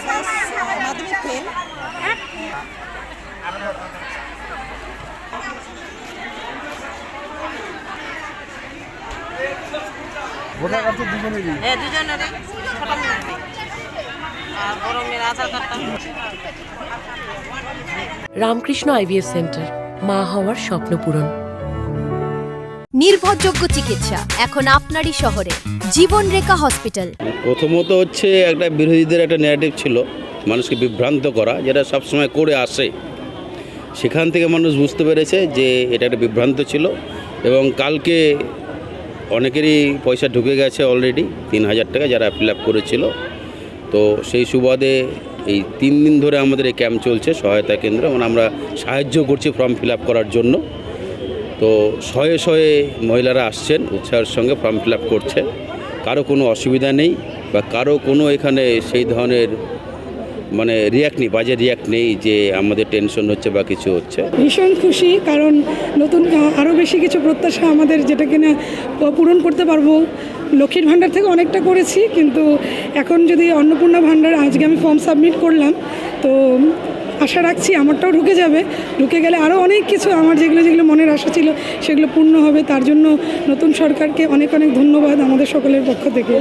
Class মাধ্যমিক fail. Voter card তো দুজনেরই। হ্যাঁ, দুজনেরই ছোট মেয়ের আর বড় মেয়ের আধার কার্ডটা। রামকৃষ্ণ আইভিএফ সেন্টার, মা হওয়ার স্বপ্ন পূরণ। নির্ভরযোগ্য চিকিৎসা এখন আপনারই শহরে, জীবনরেখা হসপিটাল। প্রথমত হচ্ছে একটা বিরোধীদের একটা ন্যারেটিভ ছিল মানুষকে বিভ্রান্ত করা, যেটা সবসময় করে আসে। সেখান থেকে মানুষ বুঝতে পেরেছে যে এটা একটা বিভ্রান্ত ছিল এবং কালকে অনেকেরই পয়সা ঢুকে গেছে অলরেডি 3,000 টাকা যারা ফিল আপ করেছিল। তো সেই সুবাদে এই 3 দিন ধরে আমাদের এই ক্যাম্প চলছে, সহায়তা কেন্দ্র, মানে আমরা সাহায্য করছি ফর্ম ফিল আপ করার জন্য। তো শয়ে শয়ে মহিলারা আসছেন, উৎসাহের সঙ্গে ফর্ম ফিল আপ করছে। কারো কোনো অসুবিধা নেই বা কারো কোনো এখানে সেই ধরনের মানে রিয়াক্ট নেই, বাজে রিয়াক্ট নেই যে আমাদের টেনশন হচ্ছে বা কিছু হচ্ছে। ভীষণ খুশি, কারণ নতুন আরও বেশি কিছু প্রত্যাশা আমাদের, যেটা কিনা পূরণ করতে পারবো। লক্ষ্মীর ভাণ্ডার থেকে অনেকটা করেছি, কিন্তু এখন যদি অন্নপূর্ণা ভাণ্ডার, আজকে আমি ফর্ম সাবমিট করলাম, তো আশা রাখছি আমারটাও ঢুকে যাবে। ঢুকে গেলে আরও অনেক কিছু আমার যেগুলো মনের আশা ছিল সেগুলো পূর্ণ হবে। তার জন্য নতুন সরকারকে অনেক অনেক ধন্যবাদ আমাদের সকলের পক্ষ থেকে।